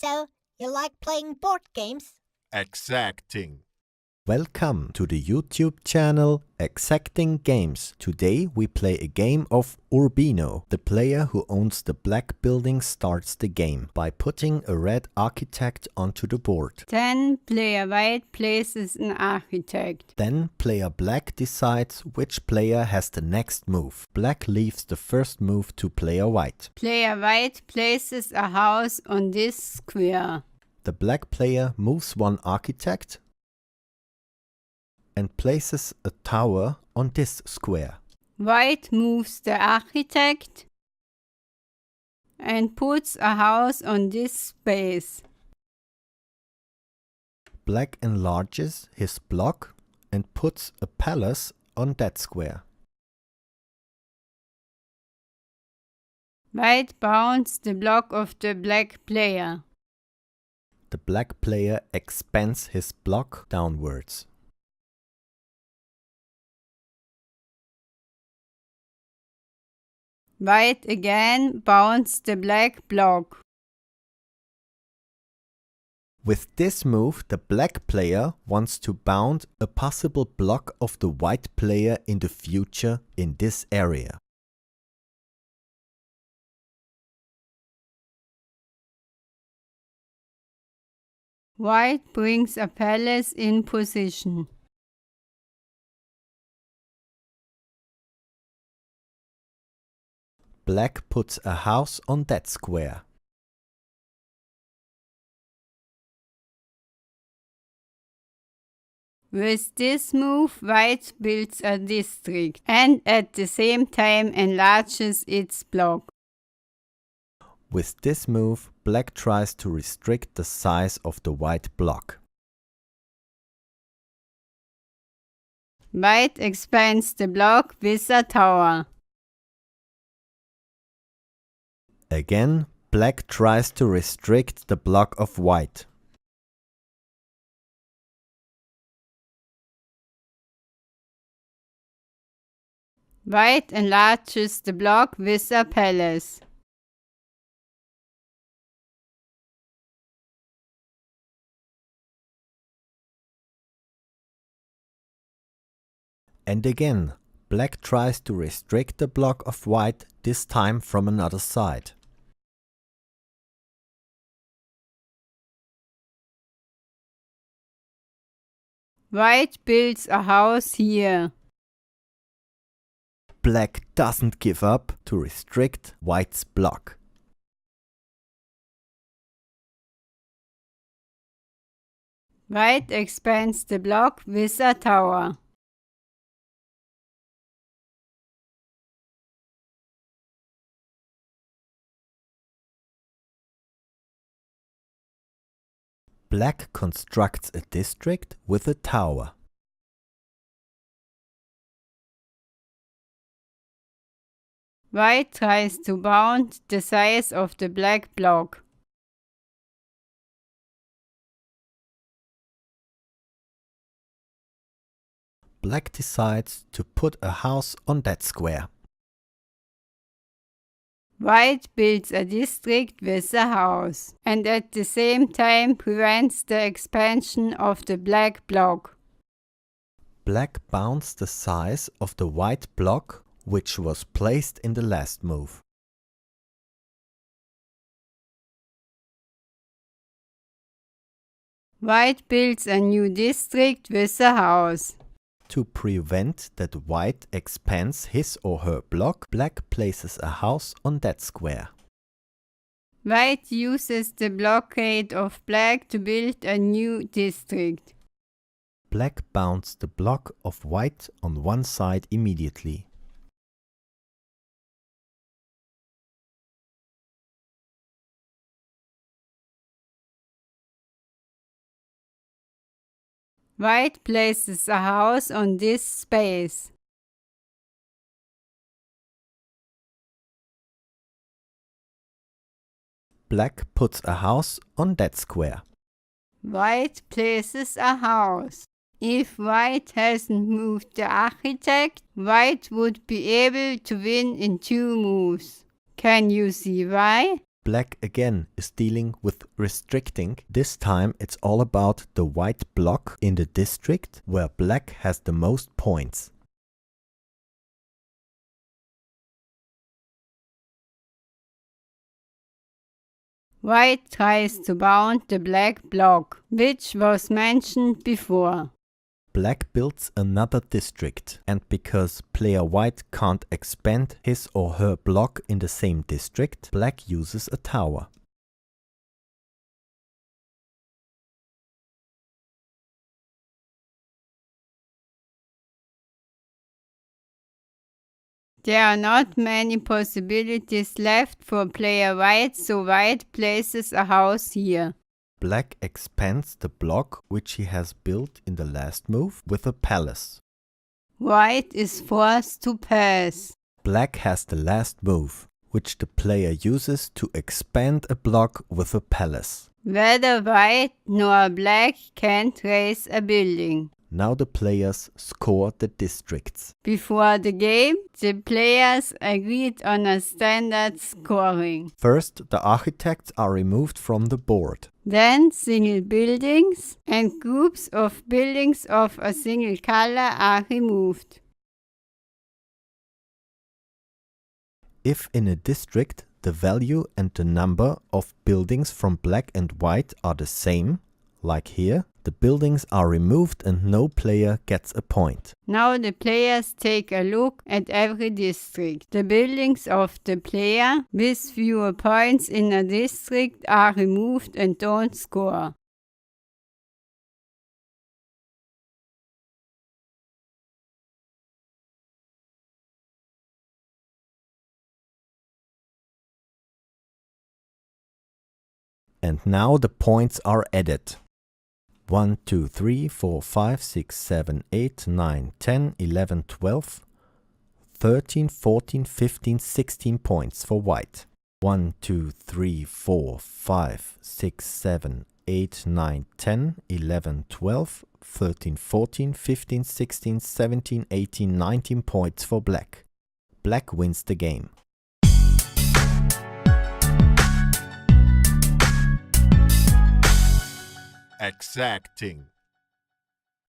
So, you like playing board games? Exacting. Welcome to the YouTube channel Exacting Games. Today we play a game of Urbino. The player who owns the black building starts the game by putting a red architect onto the board. Then player white places an architect. Then player black decides which player has the next move. Black leaves the first move to player white. Player white places a house on this square. The black player moves one architect and places a tower on this square. White moves the architect and puts a house on this space. Black enlarges his block and puts a palace on that square. White bounds the block of the black player. The black player expands his block downwards. White again bounds the black block. With this move, the black player wants to bound a possible block of the white player in the future in this area. White brings a palace in position. Black puts a house on that square. With this move, white builds a district and at the same time enlarges its block. With this move, black tries to restrict the size of the white block. White expands the block with a tower. Again, black tries to restrict the block of white. White enlarges the block with a palace. And again, black tries to restrict the block of white, this time from another side. White builds a house here. Black doesn't give up to restrict white's block. White expands the block with a tower. Black constructs a district with a tower. White tries to bound the size of the black block. Black decides to put a house on that square. White builds a district with a house and at the same time prevents the expansion of the black block. Black bounds the size of the white block which was placed in the last move. White builds a new district with a house. To prevent that white expands his or her block, black places a house on that square. White uses the blockade of black to build a new district. Black bounds the block of white on one side immediately. White places a house on this space. Black puts a house on that square. White places a house. If white hasn't moved the architect, white would be able to win in 2 moves. Can you see why? Black again is dealing with restricting. This time it's all about the white block in the district where black has the most points. White tries to bound the black block, which was mentioned before. Black builds another district, and because player white can't expand his or her block in the same district, black uses a tower. There are not many possibilities left for player white, so white places a house here. Black expands the block which he has built in the last move with a palace. White is forced to pass. Black has the last move, which the player uses to expand a block with a palace. Neither white nor black can't raise a building. Now the players score the districts. Before the game, the players agreed on a standard scoring. First, the architects are removed from the board. Then single buildings and groups of buildings of a single color are removed. If in a district the value and the number of buildings from black and white are the same, like here, the buildings are removed and no player gets a point. Now the players take a look at every district. The buildings of the player with fewer points in a district are removed and don't score. And now the points are added. 1, 2, 3, 4, 5, 6, 7, 8, 9, 10, 11, 12, 13, 14, 15, 16 points for white. 1, 2, 3, 4, 5, 6, 7, 8, 9, 10, 11, 12, 13, 14, 15, 16, 17, 18, 19 points for black. Black wins the game. Exacting.